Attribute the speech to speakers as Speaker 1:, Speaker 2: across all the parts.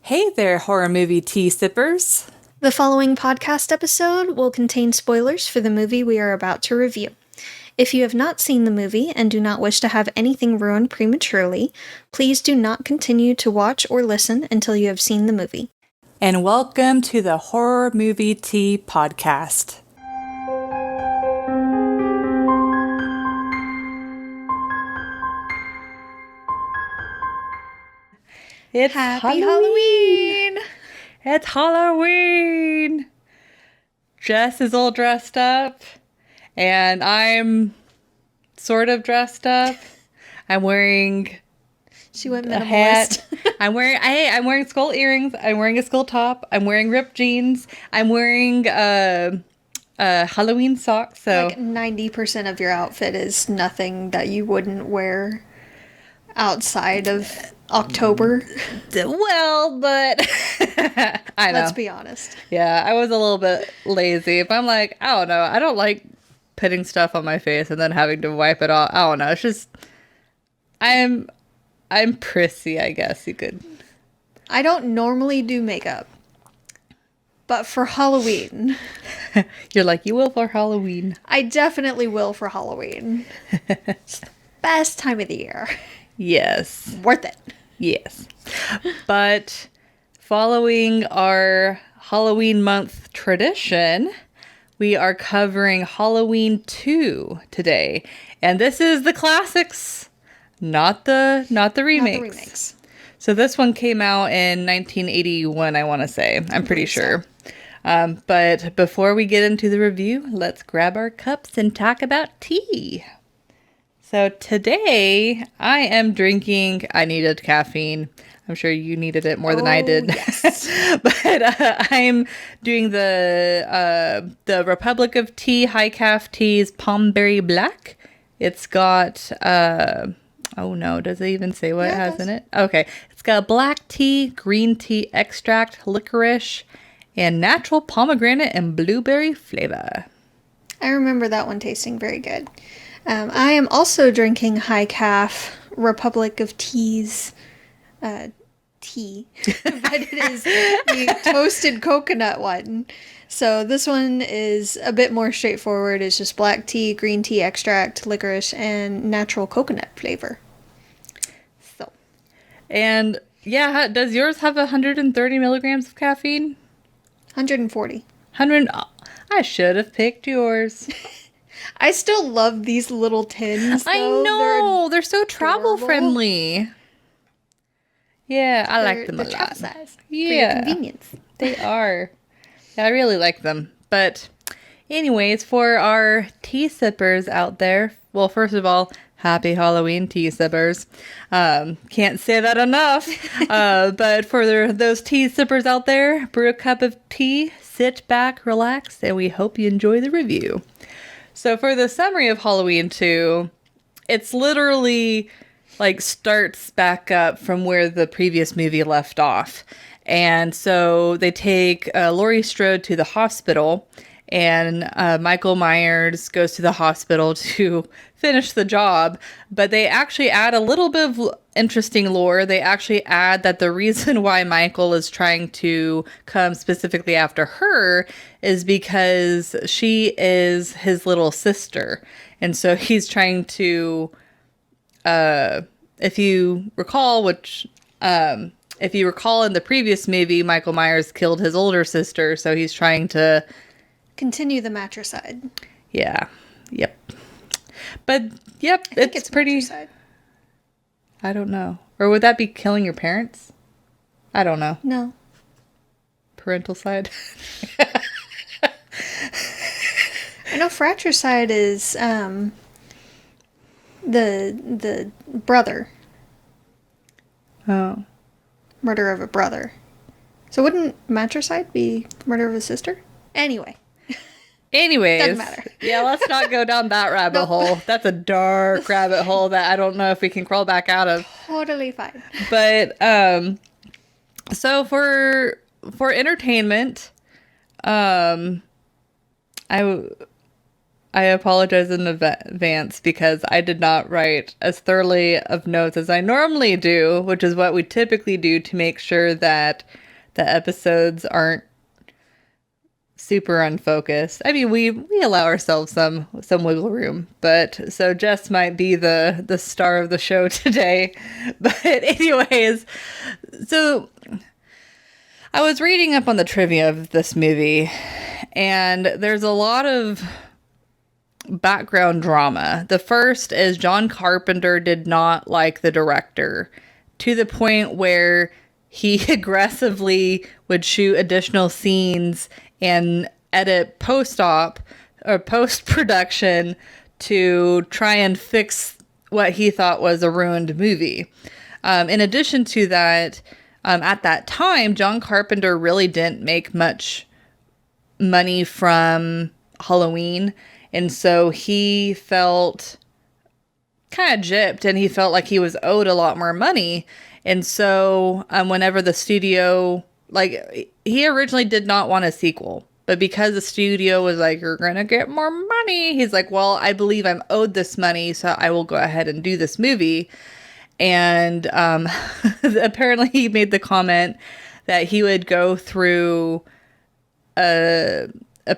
Speaker 1: Hey there, horror movie tea sippers.
Speaker 2: The following podcast episode will contain spoilers for the movie we are about to review. If you have not seen the movie and do not wish to have anything ruined prematurely, please do not continue to watch or listen until you have seen the movie.
Speaker 1: And welcome to the Horror Movie Tea Podcast. It's
Speaker 2: Happy Halloween!
Speaker 1: It's Halloween! Jess is all dressed up, and I'm sort of dressed up. I'm wearing
Speaker 2: She went
Speaker 1: a
Speaker 2: minimalist.
Speaker 1: hat. I'm wearing skull earrings. I'm wearing a skull top. I'm wearing ripped jeans. I'm wearing Halloween socks. So
Speaker 2: Like 90% of your outfit is nothing that you wouldn't wear outside of October.
Speaker 1: well, but I know.
Speaker 2: Let's be honest.
Speaker 1: Yeah, I was a little bit lazy. But I'm like, I don't know. I don't like putting stuff on my face and then having to wipe it off. I don't know. It's just I'm prissy, I guess you could.
Speaker 2: I don't normally do makeup, but for Halloween,
Speaker 1: You're like, you will for Halloween.
Speaker 2: I definitely will for Halloween. It's the best time of the year.
Speaker 1: Yes.
Speaker 2: Worth it.
Speaker 1: Yes. But following our Halloween month tradition, we are covering Halloween 2 today. And this is the classics, not the remakes.
Speaker 2: Not the remakes.
Speaker 1: So this one came out in 1981, I want to say. I'm pretty sure. But before we get into the review, let's grab our cups and talk about tea. So today I am drinking, I needed caffeine. I'm sure you needed it more than I did.
Speaker 2: Yes.
Speaker 1: But I'm doing the Republic of Tea High Calf Tea's Palm Berry Black. It's got, oh no, does it even say what it has in it? Okay. It's got black tea, green tea extract, licorice, and natural pomegranate and blueberry flavor.
Speaker 2: I remember that one tasting very good. I am also drinking High Calf Republic of Tea's tea, but it is the toasted coconut one. So this one is a bit more straightforward. It's just black tea, green tea extract, licorice, and natural coconut flavor. So,
Speaker 1: And yeah, does yours have 130 milligrams of caffeine?
Speaker 2: 140.
Speaker 1: 100. I should have picked yours.
Speaker 2: I still love these little tins, though.
Speaker 1: I know. They're so travel
Speaker 2: adorable.
Speaker 1: friendly. Yeah, I like them a
Speaker 2: They're travel
Speaker 1: lot.
Speaker 2: size.
Speaker 1: Yeah.
Speaker 2: For your convenience.
Speaker 1: They are. Yeah, I really like them. But anyways, for our tea sippers out there, well, first of all, happy Halloween, tea sippers. Can't say that enough. But for those tea sippers out there, brew a cup of tea, sit back, relax, and we hope you enjoy the review. So for the summary of Halloween 2, it's literally like starts back up from where the previous movie left off. And so they take Laurie Strode to the hospital, and Michael Myers goes to the hospital to finish the job. But they actually add a little bit of interesting lore. They actually add that the reason why Michael is trying to come specifically after her is because she is his little sister. And so he's trying to, if you recall in the previous movie, Michael Myers killed his older sister. So he's trying to
Speaker 2: Continue the matricide.
Speaker 1: Yeah. Yep. But yep,
Speaker 2: I think
Speaker 1: it's pretty.
Speaker 2: matricide.
Speaker 1: I don't know. Or would that be killing your parents? I don't know.
Speaker 2: No.
Speaker 1: Parental side.
Speaker 2: I know fratricide is the brother.
Speaker 1: Oh.
Speaker 2: Murder of a brother. So wouldn't matricide be murder of a sister? Anyway.
Speaker 1: Anyways.
Speaker 2: Doesn't matter.
Speaker 1: Yeah, let's not go down that rabbit hole. That's a dark rabbit hole that I don't know if we can crawl back out of.
Speaker 2: Totally fine.
Speaker 1: But so for entertainment, I I apologize in advance because I did not write as thoroughly of notes as I normally do, which is what we typically do to make sure that the episodes aren't super unfocused. I mean, we allow ourselves some wiggle room, but so Jess might be the star of the show today. But anyways, so I was reading up on the trivia of this movie, and there's a lot of background drama. The first is John Carpenter did not like the director to the point where he aggressively would shoot additional scenes and edit post-op or post-production to try and fix what he thought was a ruined movie. In addition to that, at that time, John Carpenter really didn't make much money from Halloween. And so he felt kind of gypped, and he felt like he was owed a lot more money. And so whenever the studio, like, he originally did not want a sequel, but because the studio was like, you're going to get more money, he's like, well, I believe I'm owed this money, so I will go ahead and do this movie. And apparently he made the comment that he would go through a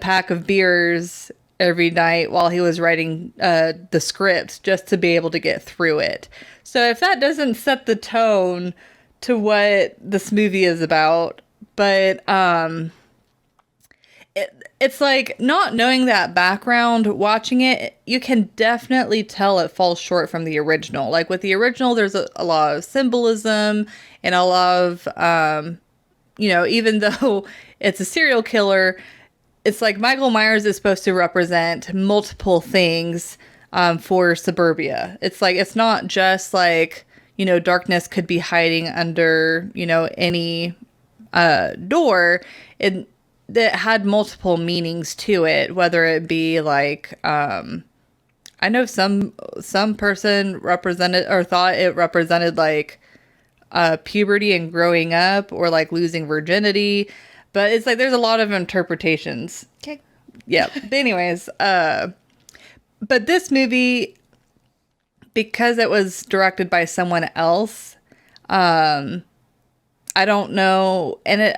Speaker 1: pack of beers every night while he was writing the script just to be able to get through it. So if that doesn't set the tone to what this movie is about, but it's like, not knowing that background, watching it, you can definitely tell it falls short from the original. Like with the original, there's a lot of symbolism and a lot of, even though it's a serial killer, it's like Michael Myers is supposed to represent multiple things for suburbia. It's like, it's not just like, darkness could be hiding under, any door. That had multiple meanings to it, whether it be like, I know some person represented or thought it represented like puberty and growing up, or like losing virginity. But it's like, there's a lot of interpretations.
Speaker 2: Okay.
Speaker 1: Yeah. But anyways, but this movie, because it was directed by someone else, I don't know. And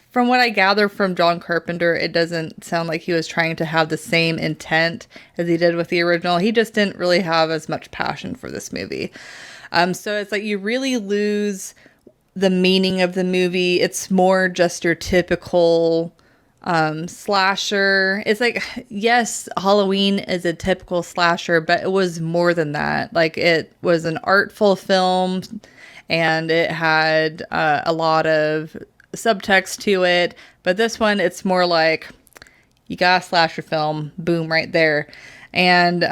Speaker 1: from what I gather from John Carpenter, it doesn't sound like he was trying to have the same intent as he did with the original. He just didn't really have as much passion for this movie. So it's like, you really lose the meaning of the movie. It's more just your typical slasher. It's like, yes, Halloween is a typical slasher, but it was more than that. Like, it was an artful film, and it had a lot of subtext to it. But this one, it's more like, you got a slasher film, boom, right there. And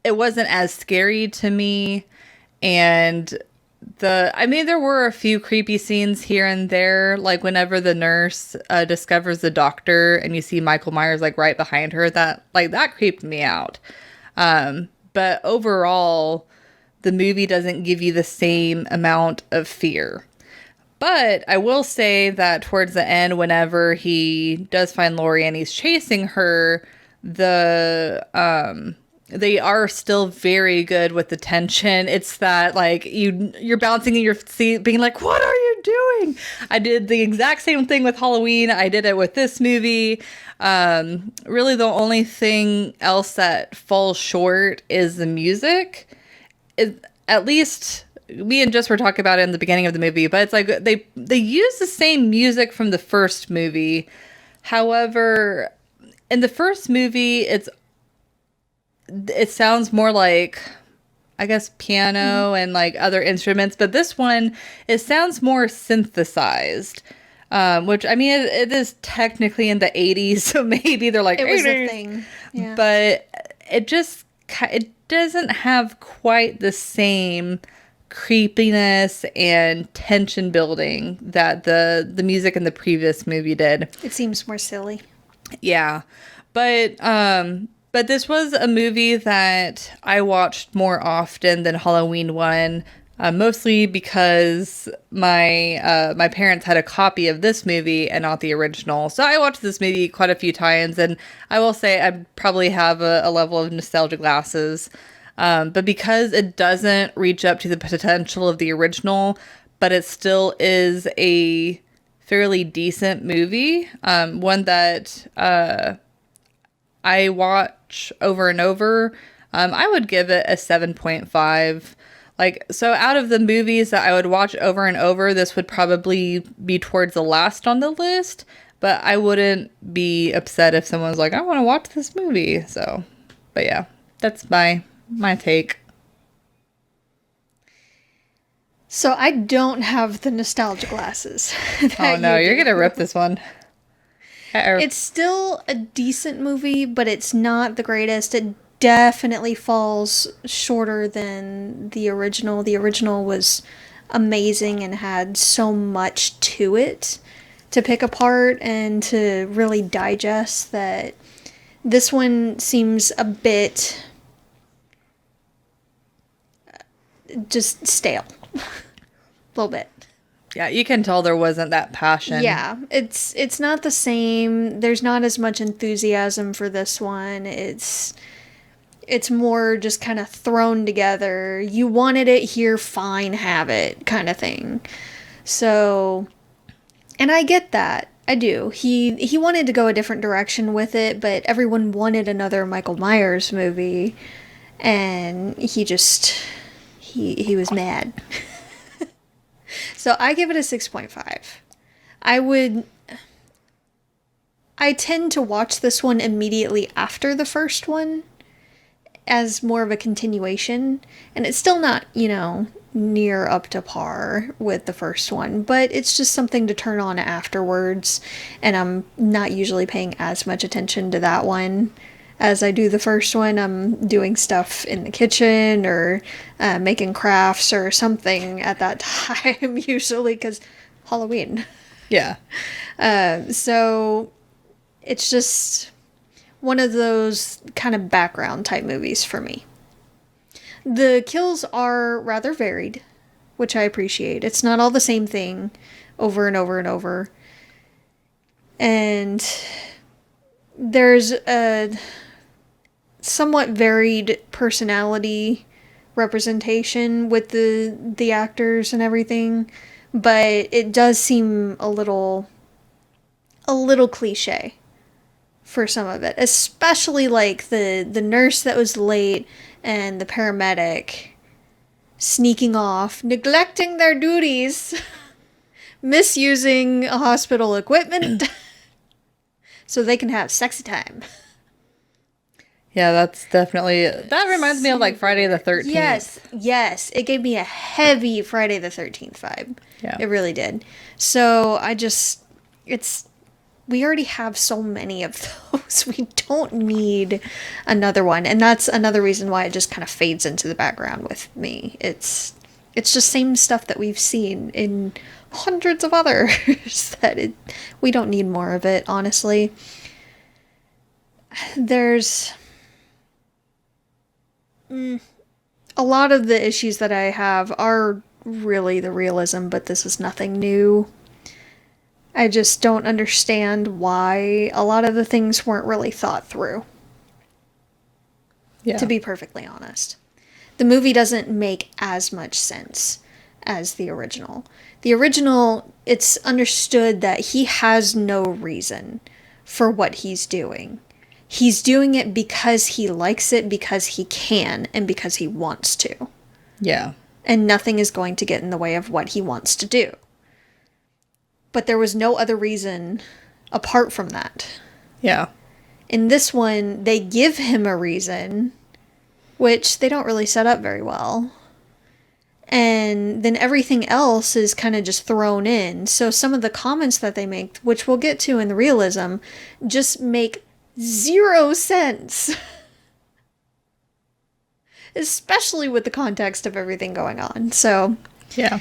Speaker 1: it wasn't as scary to me. And there were a few creepy scenes here and there, like whenever the nurse discovers the doctor and you see Michael Myers like right behind her, that creeped me out. But overall, the movie doesn't give you the same amount of fear. But I will say that towards the end, whenever he does find Laurie and he's chasing her, they are still very good with the tension. It's that, like, you're bouncing in your seat being like, what are you doing? I did the exact same thing with Halloween. I did it with this movie. Really, the only thing else that falls short is the music. At least me and Jess were talking about it in the beginning of the movie, but it's like they use the same music from the first movie. However, in the first movie, it sounds more like, I guess, piano and like other instruments, but this one, it sounds more synthesized, which, I mean, it is technically in the 80s, so maybe they're like,
Speaker 2: it was a thing. Yeah.
Speaker 1: But it doesn't have quite the same creepiness and tension building that the music in the previous movie did.
Speaker 2: It seems more silly.
Speaker 1: Yeah. But this was a movie that I watched more often than Halloween 1. Mostly because my parents had a copy of this movie and not the original. So I watched this movie quite a few times, and I will say I probably have a level of nostalgia glasses. But because it doesn't reach up to the potential of the original, but it still is a fairly decent movie, one that I watch over and over, I would give it a 7.5. Like, so out of the movies that I would watch over and over, this would probably be towards the last on the list, but I wouldn't be upset if someone's like, I want to watch this movie. So, but yeah, that's my take.
Speaker 2: So I don't have the nostalgia glasses.
Speaker 1: Oh no, you're gonna rip this one.
Speaker 2: It's still a decent movie, but it's not the greatest. It definitely falls shorter than the original. The original was amazing and had so much to it to pick apart and to really digest that this one seems a bit just stale. A little bit.
Speaker 1: Yeah, you can tell there wasn't that passion.
Speaker 2: Yeah, it's not the same. There's not as much enthusiasm for this one. It's more just kind of thrown together. You wanted it here, fine, have it kind of thing. So, and I get that. I do. He wanted to go a different direction with it, but everyone wanted another Michael Myers movie, and he was mad. So I give it a 6.5. I tend to watch this one immediately after the first one as more of a continuation, and it's still not, near up to par with the first one, but it's just something to turn on afterwards, and I'm not usually paying as much attention to that one as I do the first one. I'm doing stuff in the kitchen or making crafts or something at that time, usually, because Halloween.
Speaker 1: Yeah.
Speaker 2: So it's just one of those kind of background type movies for me. The kills are rather varied, which I appreciate. It's not all the same thing over and over and over. And there's a somewhat varied personality representation with the actors and everything, but it does seem a little cliche for some of it, especially like the nurse that was late and the paramedic sneaking off, neglecting their duties, misusing hospital equipment so they can have sexy time.
Speaker 1: Yeah, that's definitely... That reminds me of, like, Friday the 13th.
Speaker 2: Yes. It gave me a heavy Friday the 13th vibe.
Speaker 1: Yeah.
Speaker 2: It really did. So, we already have so many of those. We don't need another one. And that's another reason why it just kind of fades into the background with me. It's just same stuff that we've seen in hundreds of others. We don't need more of it, honestly. There's... a lot of the issues that I have are really the realism, but this is nothing new. I just don't understand why a lot of the things weren't really thought through.
Speaker 1: Yeah.
Speaker 2: To be perfectly honest. The movie doesn't make as much sense as the original. The original, it's understood that he has no reason for what he's doing. He's doing it because he likes it, because he can, and because he wants to.
Speaker 1: Yeah.
Speaker 2: And nothing is going to get in the way of what he wants to do. But there was no other reason apart from that.
Speaker 1: Yeah.
Speaker 2: In this one, they give him a reason, which they don't really set up very well. And then everything else is kind of just thrown in. So some of the comments that they make, which we'll get to in the realism, just make 0 sense. Especially with the context of everything going on. So,
Speaker 1: yeah.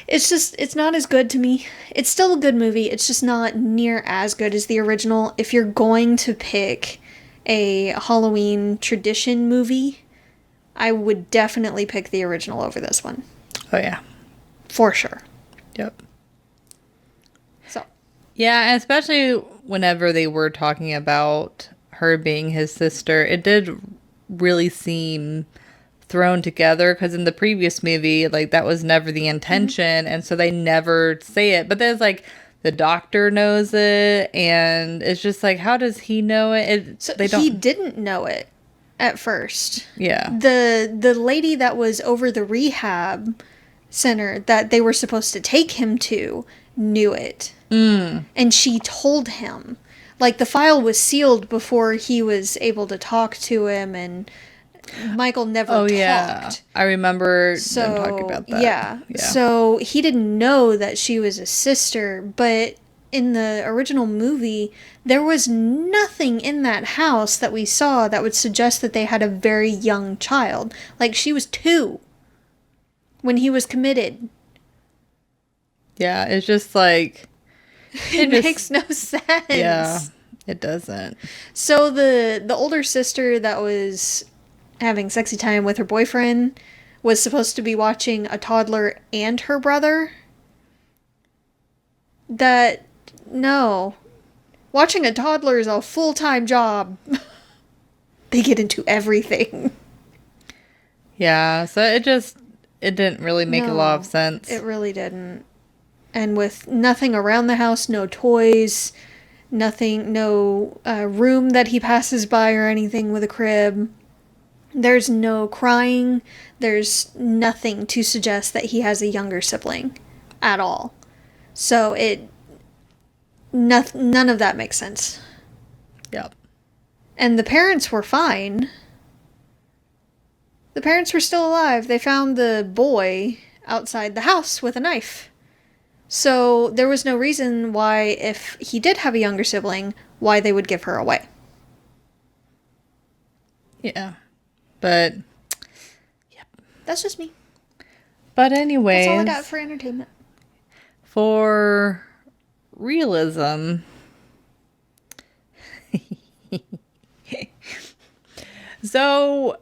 Speaker 2: It's not as good to me. It's still a good movie. It's just not near as good as the original. If you're going to pick a Halloween tradition movie, I would definitely pick the original over this one.
Speaker 1: Oh, yeah.
Speaker 2: For sure.
Speaker 1: Yep.
Speaker 2: So.
Speaker 1: Yeah, and especially whenever they were talking about her being his sister, it did really seem thrown together, because in the previous movie, like, that was never the intention, and so they never say it. But there's like the doctor knows it, and it's just like, how does he know it?
Speaker 2: So
Speaker 1: they don't.
Speaker 2: he didn't know it at first.
Speaker 1: Yeah.
Speaker 2: The lady that was over the rehab center that they were supposed to take him to knew it. And she told him. Like, the file was sealed before he was able to talk to him, and Michael never talked.
Speaker 1: Yeah. I remember them talking about that.
Speaker 2: Yeah. So he didn't know that she was a sister, but in the original movie, there was nothing in that house that we saw that would suggest that they had a very young child. Like, she was 2 when he was committed.
Speaker 1: Yeah, it's just like...
Speaker 2: It makes no sense.
Speaker 1: Yeah, it doesn't.
Speaker 2: So the older sister that was having sexy time with her boyfriend was supposed to be watching a toddler and her brother. No. Watching a toddler is a full-time job. They get into everything.
Speaker 1: Yeah, so it didn't really make a lot of sense.
Speaker 2: It really didn't. And with nothing around the house, no toys, nothing, no room that he passes by or anything with a crib. There's no crying. There's nothing to suggest that he has a younger sibling at all. So none of that makes sense.
Speaker 1: Yep.
Speaker 2: And the parents were fine. The parents were still alive. They found the boy outside the house with a knife. So there was no reason why, if he did have a younger sibling, why they would give her away.
Speaker 1: Yeah. But,
Speaker 2: yep. That's just me.
Speaker 1: But anyways.
Speaker 2: That's all I got for entertainment.
Speaker 1: For realism. So,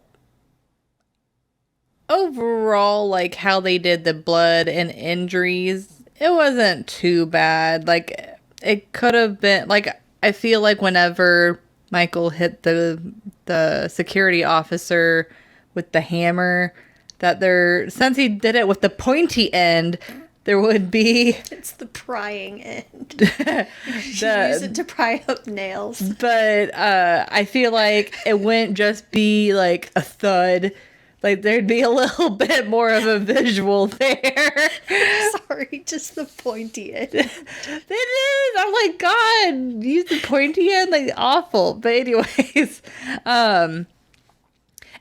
Speaker 1: overall, like, how they did the blood and injuries, it wasn't too bad. Like, it could have been, like, I feel like whenever Michael hit the security officer with the hammer, that since he did it with the pointy end, there would be...
Speaker 2: It's the prying end. You should use it to pry up nails.
Speaker 1: But I feel like it wouldn't just be like a thud. Like, there'd be a little bit more of a visual there.
Speaker 2: Sorry, just the pointy end.
Speaker 1: It is. I'm like, God, use the pointy end? Like, awful. But anyways. And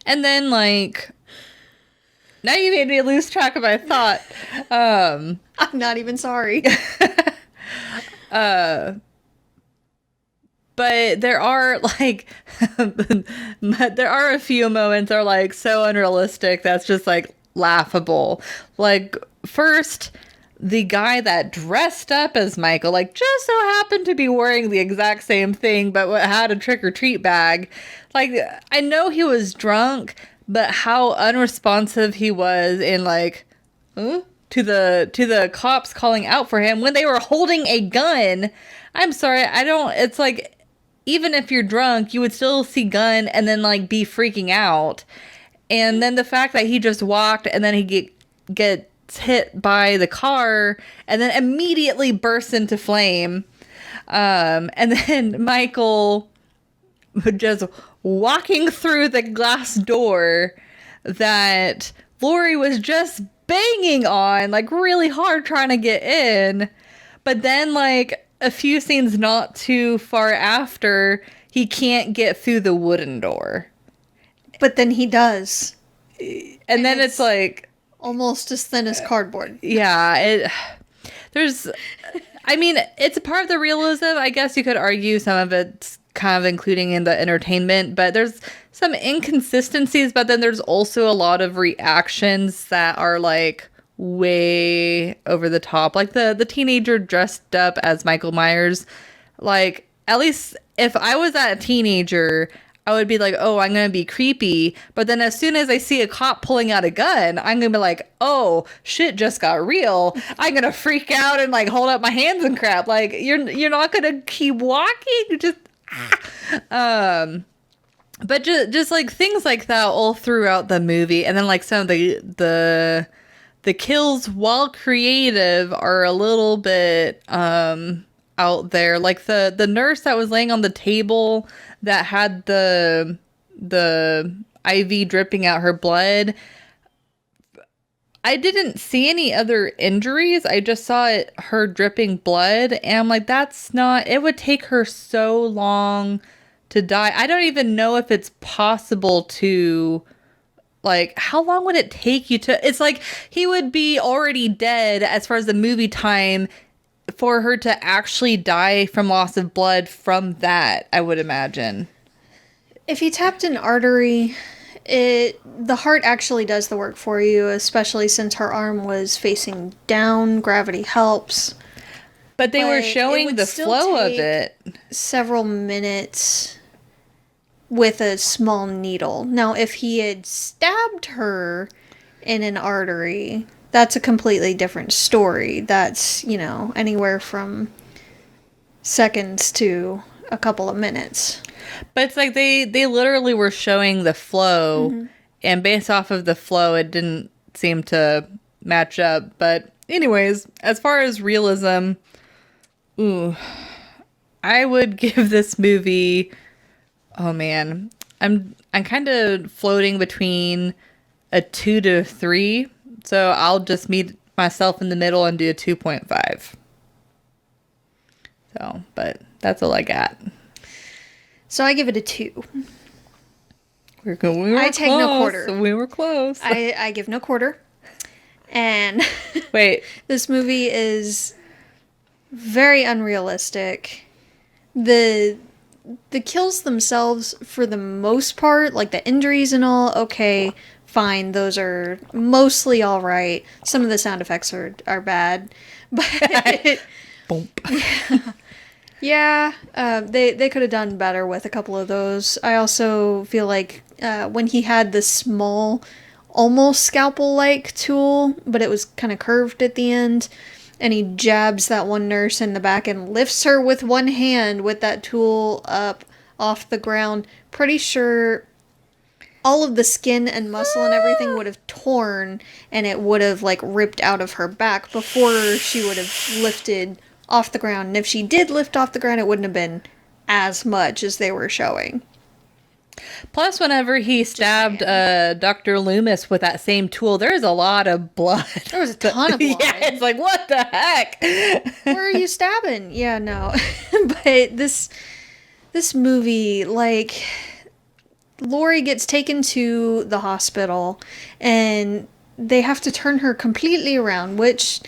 Speaker 1: then, like... Now you made me lose track of my thought.
Speaker 2: I'm not even sorry.
Speaker 1: But there are, like, there are a few moments that are, like, so unrealistic that's just, like, laughable. Like, first, the guy that dressed up as Michael, like, just so happened to be wearing the exact same thing, but had a trick-or-treat bag. Like, I know he was drunk, but how unresponsive he was in, like, to the cops calling out for him when they were holding a gun. I'm sorry, it's like, even if you're drunk, you would still see gun and then, like, be freaking out. And then the fact that he just walked and then he gets hit by the car and then immediately bursts into flame. And then Michael just walking through the glass door that Laurie was just banging on, like, really hard trying to get in. But then, like, a few scenes not too far after, he can't get through the wooden door.
Speaker 2: But then he does.
Speaker 1: And then it's like...
Speaker 2: almost as thin as cardboard.
Speaker 1: Yeah, I mean, it's a part of the realism. I guess you could argue some of it's kind of including in the entertainment, but there's some inconsistencies, but then there's also a lot of reactions that are, like, way over the top. Like the teenager dressed up as Michael Myers. Like, at least if I was that teenager, I would be like, oh, I'm going to be creepy. But then as soon as I see a cop pulling out a gun, I'm going to be like, oh, shit just got real. I'm going to freak out and like hold up my hands and crap. Like you're not going to keep walking. Just, but just like things like that all throughout the movie. And then like some of the kills, while creative, are a little bit, out there. Like the nurse that was laying on the table that had the IV dripping out her blood. I didn't see any other injuries. I just saw her dripping blood, and I'm like, that's not, it would take her so long to die. I don't even know if it's possible to, like, how long would it take you to, it's like he would be already dead as far as the movie time for her to actually die from loss of blood from that, I would imagine.
Speaker 2: If you tapped an artery, the heart actually does the work for you, especially since her arm was facing down. Gravity helps.
Speaker 1: But they were showing the flow of it.
Speaker 2: Several minutes with a small needle. Now, if he had stabbed her in an artery, that's a completely different story. That's, anywhere from seconds to a couple of minutes.
Speaker 1: But it's like they literally were showing the flow, and based off of the flow, it didn't seem to match up. But anyways, as far as realism, I would give this movie, oh man, I'm kind of floating between a 2 to 3. So I'll just meet myself in the middle and do a 2.5. So, but that's all I got.
Speaker 2: So I give it a 2.
Speaker 1: We were
Speaker 2: I take
Speaker 1: close.
Speaker 2: no quarter.
Speaker 1: We were close.
Speaker 2: I give no quarter. And
Speaker 1: wait,
Speaker 2: this movie is very unrealistic. The kills themselves, for the most part, like the injuries and all, okay, fine. Those are mostly all right. Some of the sound effects are bad, but
Speaker 1: bump.
Speaker 2: Yeah, they could have done better with a couple of those. I also feel like when he had the small, almost scalpel-like tool, but it was kind of curved at the end, and he jabs that one nurse in the back and lifts her with one hand with that tool up off the ground. Pretty sure all of the skin and muscle and everything would have torn, and it would have like ripped out of her back before she would have lifted off the ground. And if she did lift off the ground, it wouldn't have been as much as they were showing.
Speaker 1: Plus, whenever he stabbed Dr. Loomis with that same tool, there's a lot of blood.
Speaker 2: There was a ton of blood.
Speaker 1: Yeah, it's like, what the heck?
Speaker 2: Where are you stabbing? Yeah, no. But this movie, like, Lori gets taken to the hospital, and they have to turn her completely around, which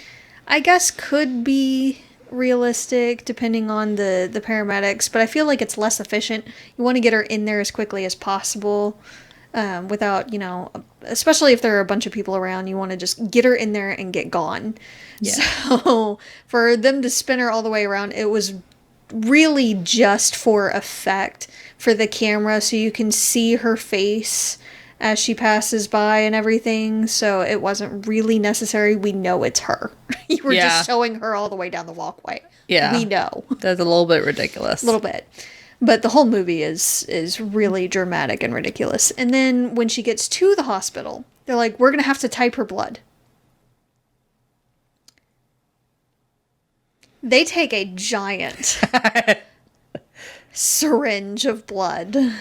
Speaker 2: I guess could be realistic depending on the paramedics, but I feel like it's less efficient. You want to get her in there as quickly as possible, without, especially if there are a bunch of people around, you want to just get her in there and get gone. Yeah. So for them to spin her all the way around, it was really just for effect for the camera, so you can see her face as she passes by and everything, so it wasn't really necessary. We know it's her. You were just showing her all the way down the walkway.
Speaker 1: Yeah.
Speaker 2: We know.
Speaker 1: That's a little bit ridiculous.
Speaker 2: A little bit. But the whole movie is really dramatic and ridiculous. And then when she gets to the hospital, they're like, we're going to have to type her blood. They take a giant syringe of blood.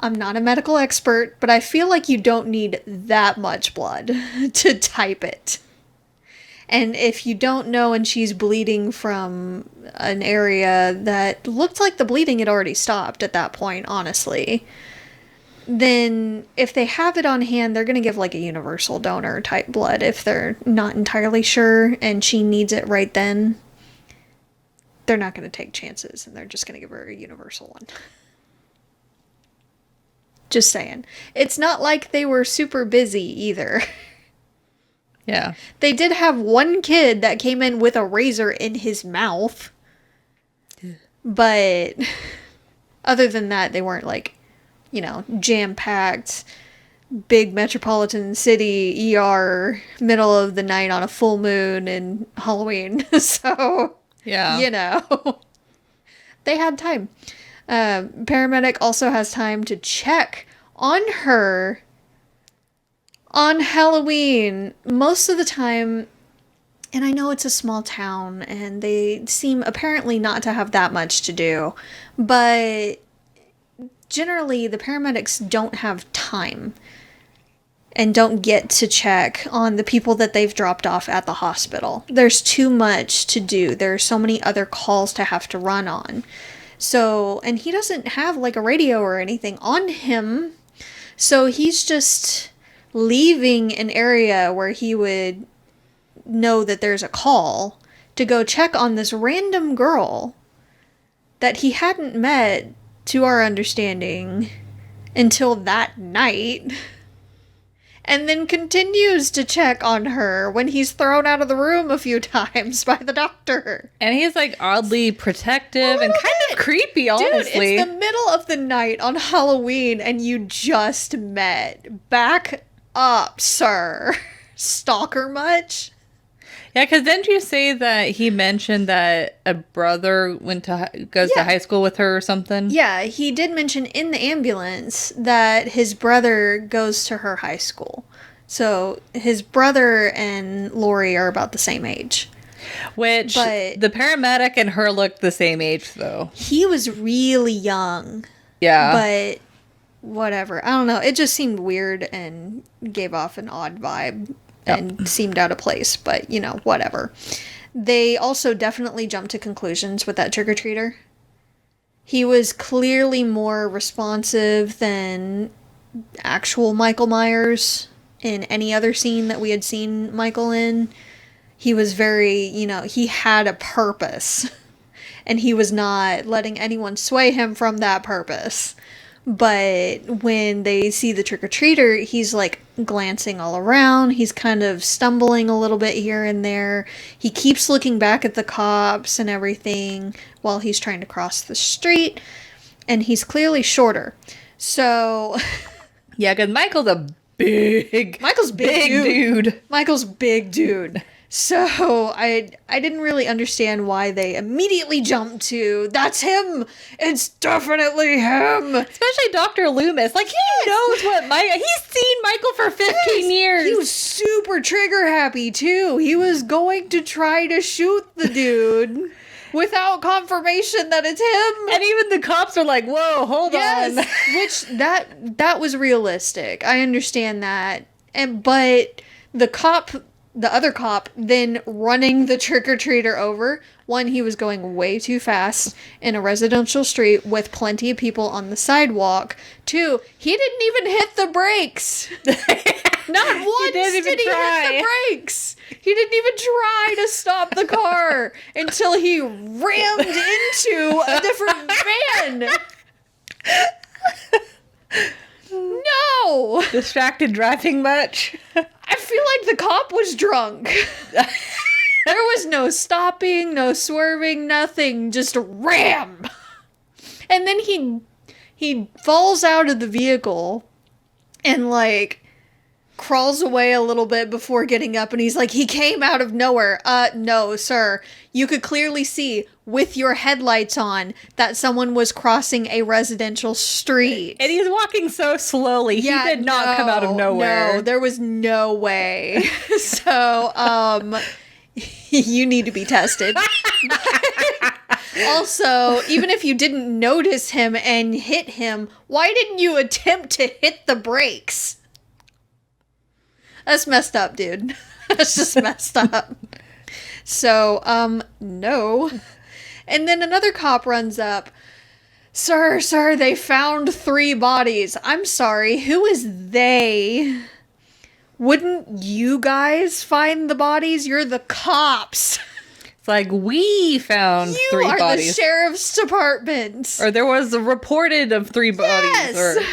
Speaker 2: I'm not a medical expert, but I feel like you don't need that much blood to type it. And if you don't know and she's bleeding from an area that looked like the bleeding had already stopped at that point, honestly, then if they have it on hand, they're going to give like a universal donor type blood if they're not entirely sure and she needs it right then. They're not going to take chances and they're just going to give her a universal one. Just saying. It's not like they were super busy either.
Speaker 1: Yeah.
Speaker 2: They did have one kid that came in with a razor in his mouth. Yeah. But other than that, they weren't like jam-packed, big metropolitan city ER, middle of the night on a full moon and Halloween. So,
Speaker 1: Yeah.
Speaker 2: They had time. Paramedic also has time to check on her on Halloween. Most of the time, and I know it's a small town and they seem apparently not to have that much to do, but generally the paramedics don't have time and don't get to check on the people that they've dropped off at the hospital. There's too much to do. There are so many other calls to have to run on. So, and he doesn't have like a radio or anything on him. So he's just leaving an area where he would know that there's a call to go check on this random girl that he hadn't met, to our understanding, until that night. And then continues to check on her when he's thrown out of the room a few times by the doctor.
Speaker 1: And he's like oddly protective and kind of creepy, honestly.
Speaker 2: Dude, it's the middle of the night on Halloween and you just met. Back up, sir. Stalker much?
Speaker 1: Yeah, because didn't you say that he mentioned that a brother goes to high school with her or something?
Speaker 2: Yeah, he did mention in the ambulance that his brother goes to her high school. So his brother and Lori are about the same age.
Speaker 1: But the paramedic and her looked the same age, though.
Speaker 2: He was really young.
Speaker 1: Yeah.
Speaker 2: But whatever. I don't know. It just seemed weird and gave off an odd vibe. And seemed out of place, but, whatever. They also definitely jumped to conclusions with that trick-or-treater. He was clearly more responsive than actual Michael Myers in any other scene that we had seen Michael in. He was very, he had a purpose. And he was not letting anyone sway him from that purpose. But when they see the trick-or-treater, he's like glancing all around. He's kind of stumbling a little bit here and there. He keeps looking back at the cops and everything while he's trying to cross the street. And he's clearly shorter. So...
Speaker 1: yeah, because Michael's a big dude.
Speaker 2: Michael's big dude. So I didn't really understand why they immediately jumped to, that's him! It's definitely him!
Speaker 1: Especially Dr. Loomis. Like, he knows what he's seen Michael for 15 years.
Speaker 2: He was super trigger happy, too. He was going to try to shoot the dude without confirmation that it's him.
Speaker 1: And even the cops are like, whoa, hold on.
Speaker 2: Which, that was realistic. I understand that. But the other cop then running the trick-or-treater over. One, he was going way too fast in a residential street with plenty of people on the sidewalk. Two, he didn't even hit the brakes. Not once did he hit the brakes. He didn't even try to stop the car until he rammed into a different van. No!
Speaker 1: Distracted driving much?
Speaker 2: I feel like the cop was drunk. There was no stopping, no swerving, nothing. Just ram! And then he falls out of the vehicle and, crawls away a little bit before getting up, and he's like, he came out of nowhere. No, sir. You could clearly see with your headlights on that someone was crossing a residential street.
Speaker 1: And he's walking so slowly.
Speaker 2: Yeah,
Speaker 1: he did not come out of nowhere.
Speaker 2: No, there was no way. So, you need to be tested. Also, even if you didn't notice him and hit him, why didn't you attempt to hit the brakes? That's messed up, dude. That's just messed up. So, no. And then another cop runs up. Sir, they found 3 bodies. I'm sorry, who is they? Wouldn't you guys find the bodies? You're the cops.
Speaker 1: It's like, we found 3 bodies.
Speaker 2: You are the sheriff's department.
Speaker 1: Or there was a reported of 3 bodies.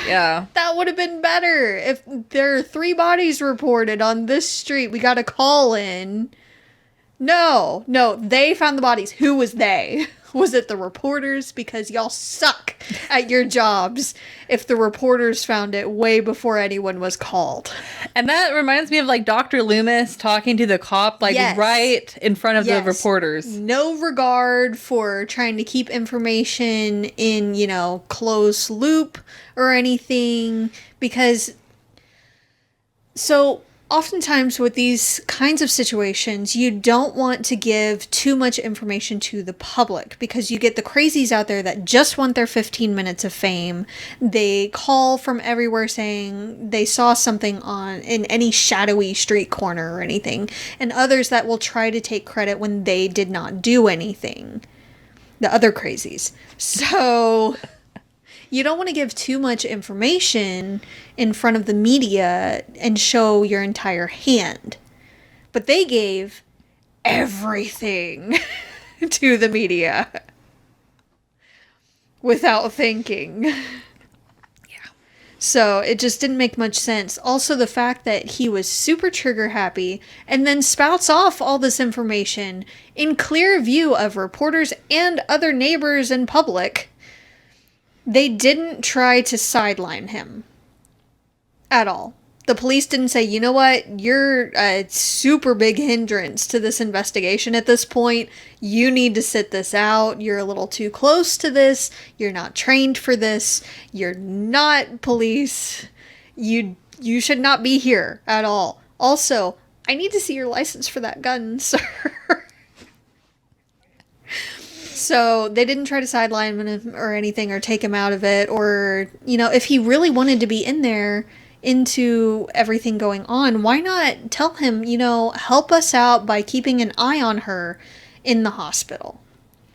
Speaker 2: Yes! That would have been better. If there are 3 bodies reported on this street, we got a call in. No, they found the bodies. Who was they? Was it the reporters? Because y'all suck at your jobs if the reporters found it way before anyone was called.
Speaker 1: And that reminds me of like Dr. Loomis talking to the cop, like
Speaker 2: Yes.
Speaker 1: right in front of
Speaker 2: Yes.
Speaker 1: the reporters.
Speaker 2: No regard for trying to keep information in, close loop or anything. Because, so oftentimes with these kinds of situations, you don't want to give too much information to the public because you get the crazies out there that just want their 15 minutes of fame. They call from everywhere saying they saw something in any shadowy street corner or anything, and others that will try to take credit when they did not do anything. The other crazies. So you don't want to give too much information in front of the media and show your entire hand. But they gave everything to the media without thinking.
Speaker 1: Yeah.
Speaker 2: So it just didn't make much sense. Also, the fact that he was super trigger happy and then spouts off all this information in clear view of reporters and other neighbors and public. They didn't try to sideline him at all. The police didn't say, you know what, you're a super big hindrance to this investigation at this point. You need to sit this out. You're a little too close to this. You're not trained for this. You're not police. You should not be here at all. Also, I need to see your license for that gun, sir. So they didn't try to sideline him or anything or take him out of it. Or, if he really wanted to be in there into everything going on, why not tell him, help us out by keeping an eye on her in the hospital.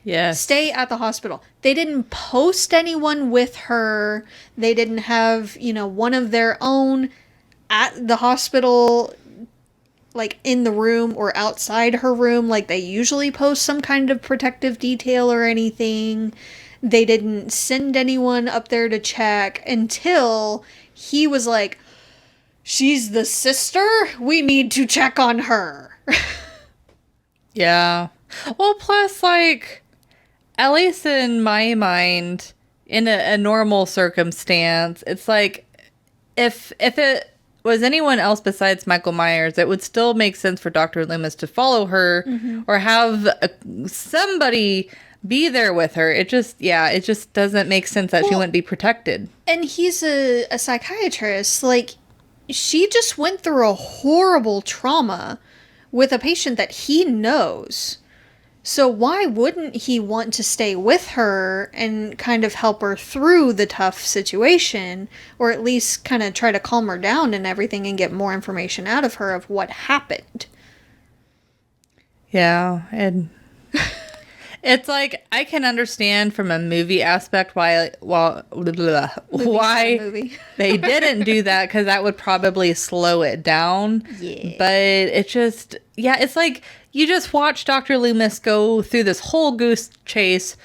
Speaker 1: Yes.
Speaker 2: Stay at the hospital. They didn't post anyone with her. They didn't have, one of their own at the hospital, like in the room or outside her room, like they usually post some kind of protective detail or anything. They didn't send anyone up there to check until he was like, she's the sister? We need to check on her.
Speaker 1: Yeah. Well, plus, like, at least in my mind, in a normal circumstance, it's like, if it was anyone else besides Michael Myers, it would still make sense for Dr. Loomis to follow her or have somebody be there with her. It just doesn't make sense that she wouldn't be protected.
Speaker 2: And he's a psychiatrist. Like, she just went through a horrible trauma with a patient that he knows. So why wouldn't he want to stay with her and kind of help her through the tough situation, or at least kind of try to calm her down and everything and get more information out of her of what happened?
Speaker 1: Yeah, and it's like I can understand from a movie aspect why
Speaker 2: Movie.
Speaker 1: they didn't do that, because that would probably slow it down.
Speaker 2: Yeah.
Speaker 1: But it just, it's like you just watch Dr. Loomis go through this whole goose chase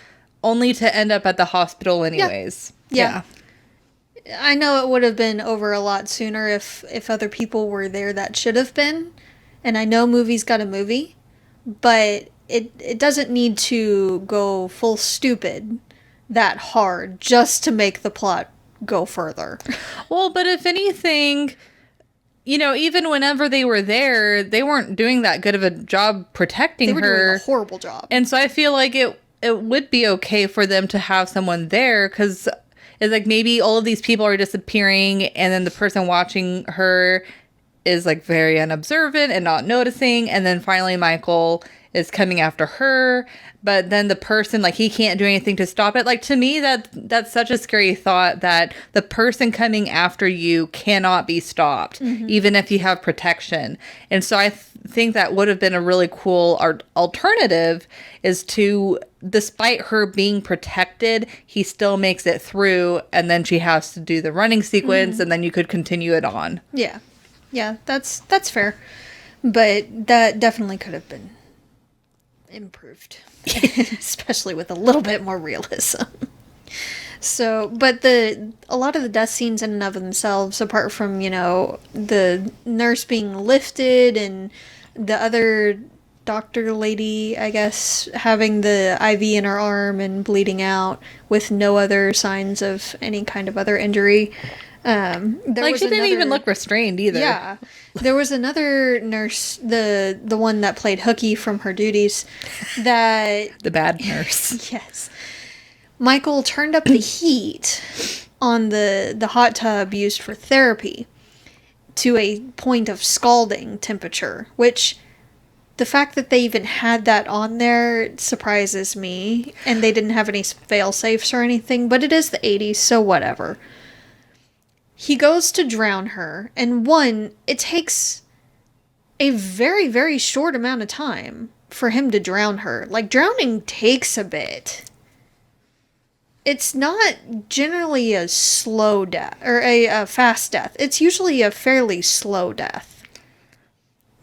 Speaker 1: only to end up at the hospital anyways.
Speaker 2: Yeah. I know it would have been over a lot sooner if other people were there that should have been. And I know movies got a movie, but it doesn't need to go full stupid that hard just to make the plot go further.
Speaker 1: Well, but if anything, even whenever they were there, they weren't doing that good of a job protecting
Speaker 2: They were
Speaker 1: her.
Speaker 2: doing a horrible job.
Speaker 1: And so I feel like it would be okay for them to have someone there, because it's like maybe all of these people are disappearing and then the person watching her is like very unobservant and not noticing. And then finally Michael is coming after her, but then the person, like, he can't do anything to stop it. Like, to me, that's such a scary thought, that the person coming after you cannot be stopped, even if you have protection. And so I think that would have been a really cool alternative, is to, despite her being protected, he still makes it through, and then she has to do the running sequence, and then you could continue it on.
Speaker 2: Yeah. Yeah, that's fair. But that definitely could have been improved, especially with a little bit more realism. So, but a lot of the death scenes in and of themselves, apart from, the nurse being lifted and the other doctor lady, I guess, having the IV in her arm and bleeding out with no other signs of any kind of other injury.
Speaker 1: Like, she didn't even look restrained either.
Speaker 2: Yeah. There was another nurse, the one that played Hooky from Her Duties, that...
Speaker 1: The bad nurse.
Speaker 2: Yes. Michael turned up the heat on the hot tub used for therapy to a point of scalding temperature, which the fact that they even had that on there surprises me, and they didn't have any fail-safes or anything, but it is the 80s, so whatever. He goes to drown her, and it takes a very, very short amount of time for him to drown her. Like, drowning takes a bit. It's not generally a slow death, or a fast death. It's usually a fairly slow death,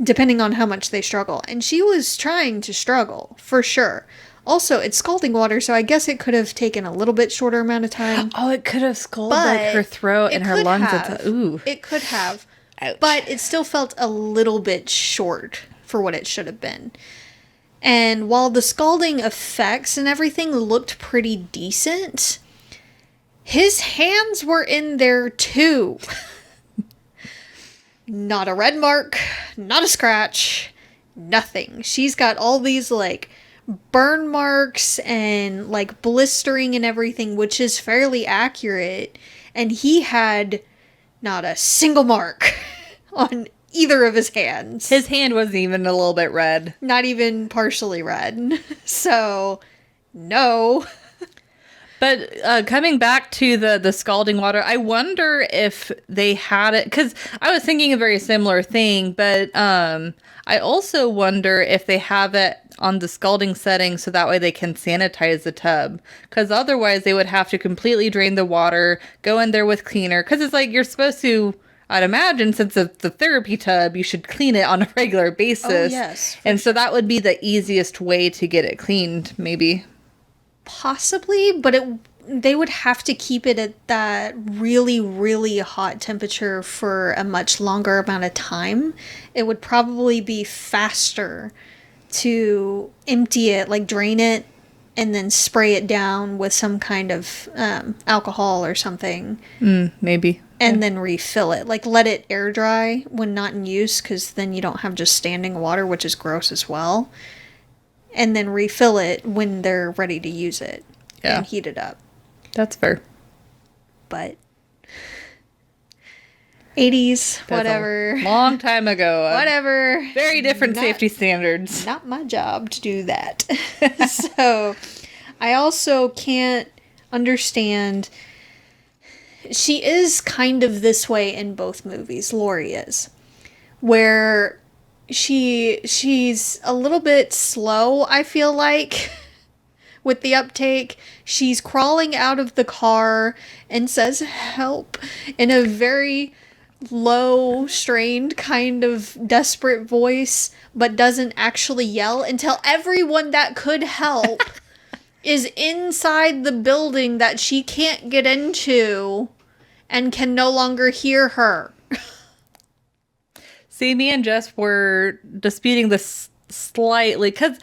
Speaker 2: depending on how much they struggle. And she was trying to struggle, for sure. Also, it's scalding water, so I guess it could have taken a little bit shorter amount of time.
Speaker 1: Oh, it could have scalded like her throat and her lungs. Ooh.
Speaker 2: It could have.
Speaker 1: Ouch.
Speaker 2: But it still felt a little bit short for what it should have been. And while the scalding effects and everything looked pretty decent, his hands were in there too. Not a red mark, not a scratch, nothing. She's got all these, like, burn marks and, like, blistering and everything, which is fairly accurate. And he had not a single mark on either of his hands.
Speaker 1: His hand wasn't even a little bit red.
Speaker 2: Not even partially red. So, no.
Speaker 1: But coming back to the scalding water, I wonder if they had it, because I was thinking a very similar thing, but I also wonder if they have it on the scalding setting so that way they can sanitize the tub, because otherwise they would have to completely drain the water, go in there with cleaner, because it's like you're supposed to, I'd imagine, since it's the therapy tub, you should clean it on a regular basis.
Speaker 2: Oh, yes.
Speaker 1: And so that would be the easiest way to get it cleaned, maybe.
Speaker 2: Possibly, but they would have to keep it at that really, really hot temperature for a much longer amount of time. It would probably be faster to empty it, like drain it, and then spray it down with some kind of alcohol or something.
Speaker 1: Maybe.
Speaker 2: And then refill it. Like, let it air dry when not in use, because then you don't have just standing water, which is gross as well. And then refill it when they're ready to use it.
Speaker 1: Yeah.
Speaker 2: And heat it up.
Speaker 1: That's fair.
Speaker 2: But 80s,
Speaker 1: That's
Speaker 2: whatever.
Speaker 1: a long time ago.
Speaker 2: Whatever.
Speaker 1: Very different safety standards.
Speaker 2: Not my job to do that. So, I also can't understand. She is kind of this way in both movies. Lori is. Where she's a little bit slow, I feel like, with the uptake. She's crawling out of the car and says help in a very low, strained, kind of desperate voice, but doesn't actually yell until everyone that could help is inside the building that she can't get into and can no longer hear her.
Speaker 1: See, me and Jess were disputing this slightly, because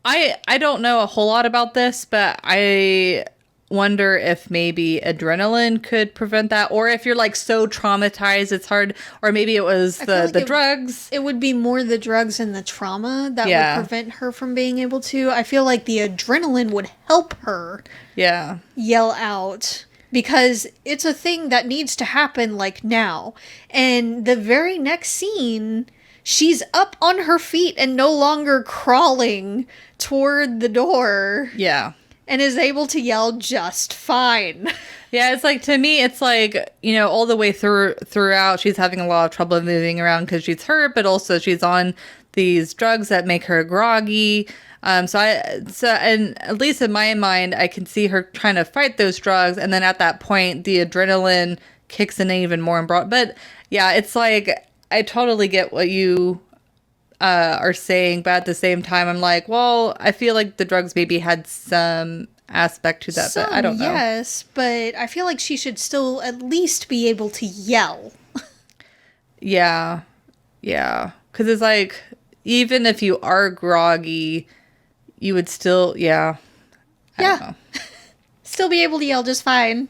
Speaker 1: I don't know a whole lot about this, but I wonder if maybe adrenaline could prevent that, or if you're like so traumatized it's hard, or maybe it was the drugs.
Speaker 2: It would be more the drugs and the trauma that would prevent her from being able to. I feel like the adrenaline would help her yell out, because it's a thing that needs to happen, like, now. And the very next scene, she's up on her feet and no longer crawling toward the door.
Speaker 1: Yeah.
Speaker 2: And is able to yell just fine.
Speaker 1: Yeah, it's like, to me, it's like, you know, all the way throughout, she's having a lot of trouble moving around because she's hurt, but also she's on these drugs that make her groggy. And at least in my mind, I can see her trying to fight those drugs, and then at that point, the adrenaline kicks in even more and broad. But yeah, it's like, I totally get what you are saying, but at the same time, I'm like, well, I feel like the drugs maybe had some aspect to that, but I don't know.
Speaker 2: Yes, but I feel like she should still at least be able to yell.
Speaker 1: Yeah. Because it's like, even if you are groggy, you would still, yeah. I don't
Speaker 2: Yeah.
Speaker 1: know.
Speaker 2: Still be able to yell just fine.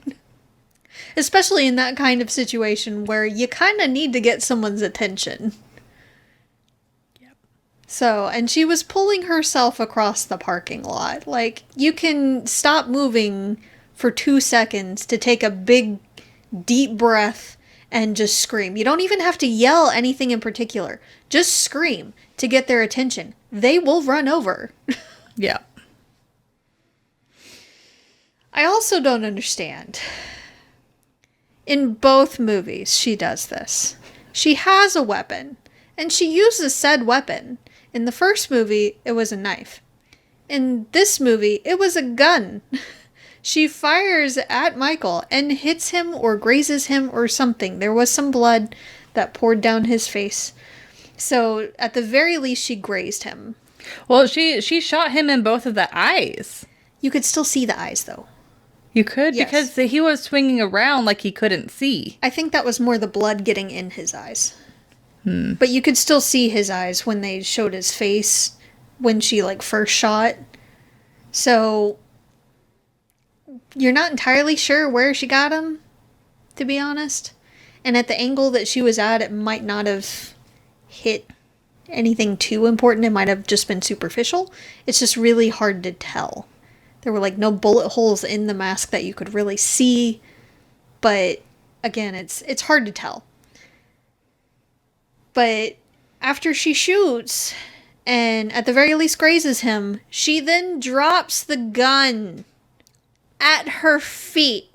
Speaker 2: Especially in that kind of situation where you kind of need to get someone's attention.
Speaker 1: Yep.
Speaker 2: So, and she was pulling herself across the parking lot. Like, you can stop moving for 2 seconds to take a big, deep breath and just scream. You don't even have to yell anything in particular. Just scream to get their attention. They will run over.
Speaker 1: Yeah.
Speaker 2: I also don't understand. In both movies, she does this. She has a weapon, and she uses said weapon. In the first movie, it was a knife. In this movie, it was a gun. She fires at Michael and hits him or grazes him or something. There was some blood that poured down his face. So, at the very least, she grazed him.
Speaker 1: Well, she shot him in both of the eyes.
Speaker 2: You could still see the eyes, though.
Speaker 1: You could?
Speaker 2: Yes.
Speaker 1: Because he was swinging around like he couldn't see.
Speaker 2: I think that was more the blood getting in his eyes. But you could still see his eyes when they showed his face when she, like, first shot. So, you're not entirely sure where she got him, to be honest. And at the angle that she was at, it might not have hit anything too important. It might have just been superficial. It's just really hard to tell. There were, like, no bullet holes in the mask that you could really see. But, again, it's hard to tell. But after she shoots, and at the very least grazes him, she then drops the gun at her feet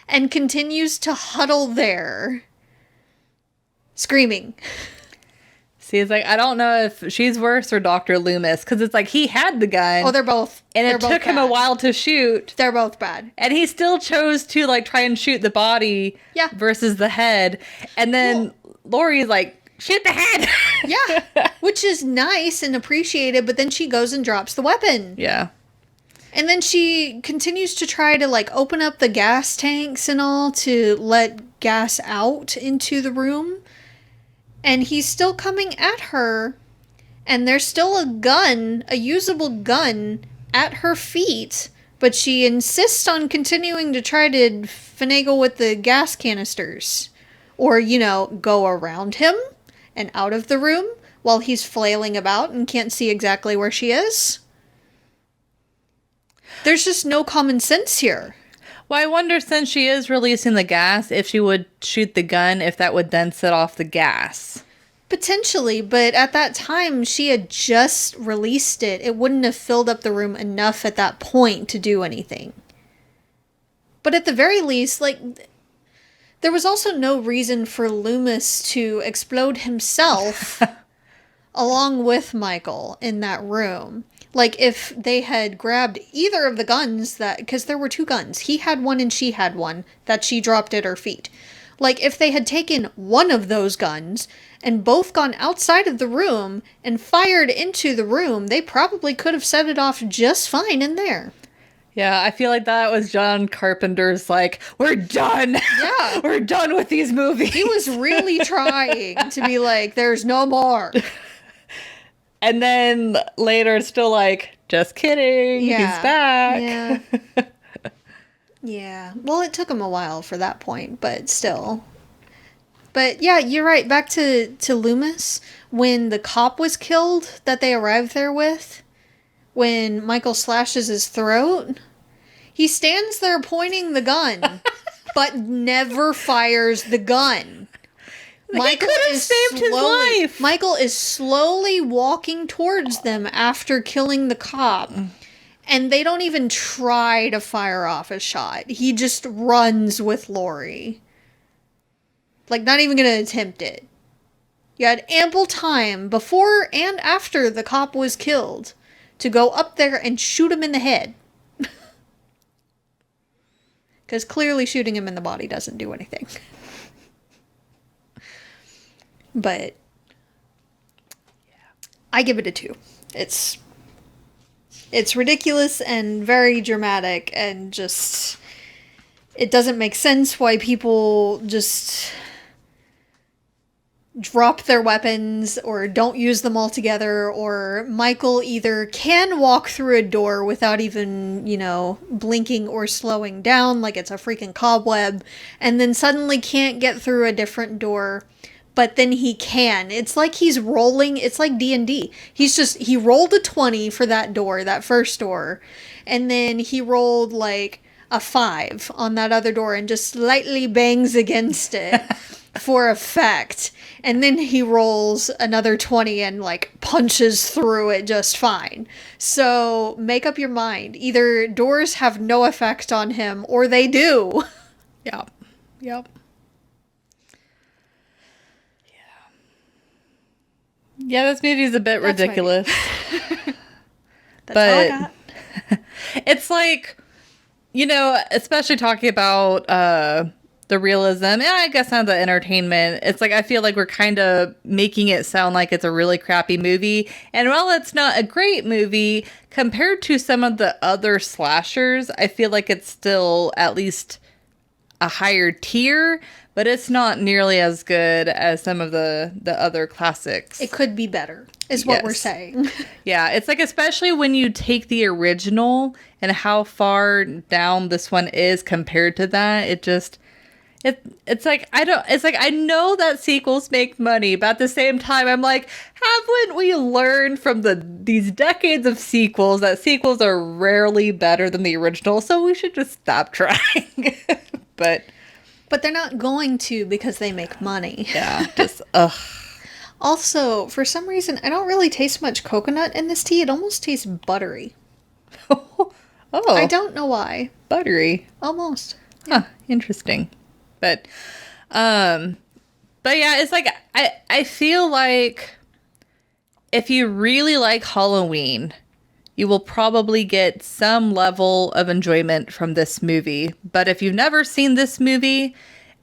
Speaker 2: and continues to huddle there, screaming.
Speaker 1: See, it's like, I don't know if she's worse or Dr. Loomis, because it's like he had the gun.
Speaker 2: Oh, they're both.
Speaker 1: And
Speaker 2: they're
Speaker 1: it
Speaker 2: both
Speaker 1: took him a
Speaker 2: bad.
Speaker 1: while to shoot.
Speaker 2: They're both bad.
Speaker 1: And he still chose to, like, try and shoot the body
Speaker 2: Yeah.
Speaker 1: versus the head. And then Lori's like, shoot the head!
Speaker 2: Yeah, which is nice and appreciated, but then she goes and drops the weapon.
Speaker 1: Yeah.
Speaker 2: And then she continues to try to, like, open up the gas tanks and all to let gas out into the room. And he's still coming at her. And there's still a gun, a usable gun, at her feet. But she insists on continuing to try to finagle with the gas canisters. Or, you know, go around him and out of the room while he's flailing about and can't see exactly where she is. There's just no common sense here.
Speaker 1: Well, I wonder, since she is releasing the gas, if she would shoot the gun, if that would then set off the gas.
Speaker 2: Potentially, but at that time, she had just released it. It wouldn't have filled up the room enough at that point to do anything. But at the very least, like, there was also no reason for Loomis to explode himself along with Michael in that room. Like, if they had grabbed either of the guns that, because there were two guns, he had one and she had one that she dropped at her feet. Like, if they had taken one of those guns and both gone outside of the room and fired into the room, they probably could have set it off just fine in there.
Speaker 1: Yeah, I feel like that was John Carpenter's, like, we're done.
Speaker 2: Yeah.
Speaker 1: We're done with these movies.
Speaker 2: He was really trying to be like, there's no more.
Speaker 1: And then later it's still like, just kidding.
Speaker 2: Yeah.
Speaker 1: He's back.
Speaker 2: Yeah. Yeah. Well, it took him a while for that point, but still. But yeah, you're right. Back to Loomis. When the cop was killed that they arrived there with, when Michael slashes his throat, he stands there pointing the gun, but never fires the gun.
Speaker 1: He could have saved his life.
Speaker 2: Michael is slowly walking towards them after killing the cop. And they don't even try to fire off a shot. He just runs with Lori. Like, not even going to attempt it. You had ample time before and after the cop was killed to go up there and shoot him in the head. Because clearly shooting him in the body doesn't do anything. But I give it a 2. It's ridiculous and very dramatic, and just, it doesn't make sense why people just drop their weapons or don't use them altogether, or Michael either can walk through a door without even, blinking or slowing down like it's a freaking cobweb, and then suddenly can't get through a different door, but then he can. It's like he's rolling. It's like D&D. He rolled a 20 for that door, that first door, and then he rolled like a 5 on that other door and just slightly bangs against it for effect. And then he rolls another 20 and like punches through it just fine. So make up your mind. Either doors have no effect on him or they do.
Speaker 1: Yep. Yep. Yeah, this movie's a bit ridiculous.
Speaker 2: That's all I got.
Speaker 1: It's like, especially talking about the realism, and I guess not the entertainment, it's like I feel like we're kind of making it sound like it's a really crappy movie. And while it's not a great movie, compared to some of the other slashers, I feel like it's still at least a higher tier, but it's not nearly as good as some of the other classics.
Speaker 2: It could be better, is what we're saying.
Speaker 1: Yeah, it's like, especially when you take the original and how far down this one is compared to that, it's like I know that sequels make money, but at the same time I'm like, haven't we learned from these decades of sequels that sequels are rarely better than the original, so we should just stop trying. But
Speaker 2: they're not going to, because they make money.
Speaker 1: Yeah, just ugh.
Speaker 2: Also, for some reason, I don't really taste much coconut in this tea. It almost tastes buttery.
Speaker 1: Oh.
Speaker 2: I don't know why.
Speaker 1: Buttery.
Speaker 2: Almost.
Speaker 1: Huh, interesting. But yeah, it's like, I feel like if you really like Halloween, you will probably get some level of enjoyment from this movie. But if you've never seen this movie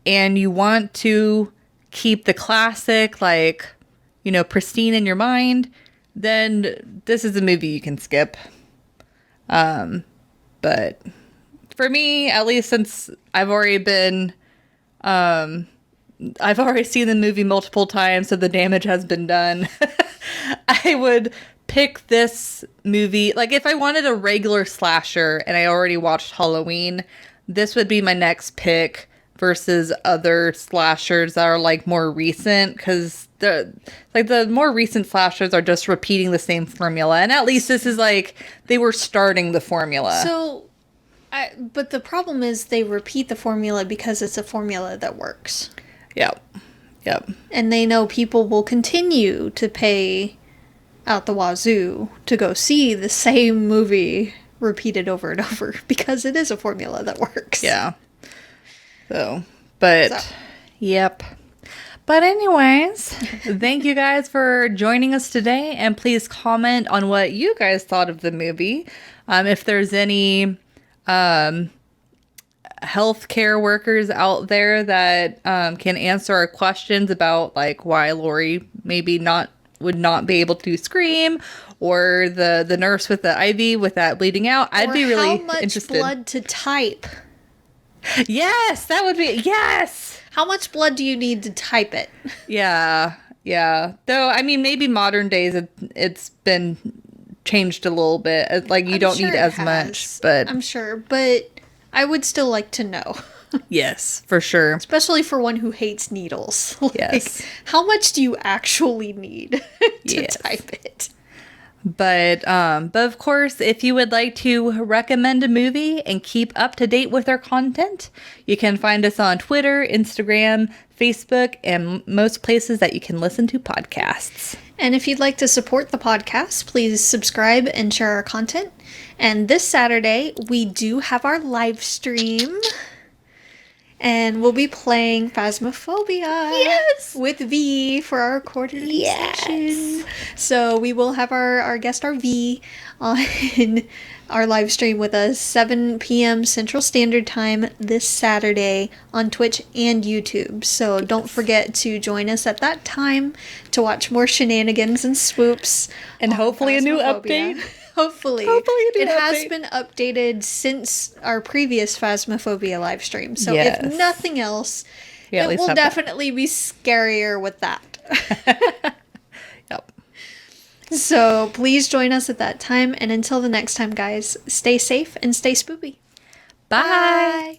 Speaker 1: and you want to keep the classic, like, pristine in your mind, then this is a movie you can skip. But for me, at least, since I've already seen the movie multiple times, so the damage has been done. I would pick this movie. Like, if I wanted a regular slasher and I already watched Halloween, this would be my next pick versus other slashers that are like more recent, because the more recent slashers are just repeating the same formula, and at least this is like they were starting the formula.
Speaker 2: So, but the problem is they repeat the formula because it's a formula that works.
Speaker 1: Yep.
Speaker 2: And they know people will continue to pay out the wazoo to go see the same movie repeated over and over because it is a formula that works.
Speaker 1: Yeah. Yep. But anyways, thank you guys for joining us today, and please comment on what you guys thought of the movie. If there's any healthcare workers out there that can answer our questions about like why Lori maybe would not be able to scream, or the nurse with the IV with that bleeding out, I'd be really interested.
Speaker 2: How much blood to type?
Speaker 1: Yes, that would be, yes.
Speaker 2: How much blood do you need to type it?
Speaker 1: Yeah. Though, I mean, maybe modern days it's been changed a little bit. Like, you don't need as much, but
Speaker 2: I'm sure, but I would still like to know.
Speaker 1: Yes, for sure.
Speaker 2: Especially for one who hates needles.
Speaker 1: Yes.
Speaker 2: How much do you actually need to type it?
Speaker 1: But of course, if you would like to recommend a movie and keep up to date with our content, you can find us on Twitter, Instagram, Facebook, and most places that you can listen to podcasts.
Speaker 2: And if you'd like to support the podcast, please subscribe and share our content. And this Saturday, we do have our live stream. And we'll be playing Phasmophobia with V for our recorded session. So we will have our guest, our V, on our live stream with us, 7 p.m. Central Standard Time this Saturday on Twitch and YouTube. So don't forget to join us at that time to watch more shenanigans and swoops.
Speaker 1: And hopefully a new update.
Speaker 2: Hopefully it has been updated since our previous Phasmophobia live stream. So if nothing else, it will definitely be scarier with that.
Speaker 1: Yep.
Speaker 2: So please join us at that time. And until the next time, guys, stay safe and stay spoopy.
Speaker 1: Bye.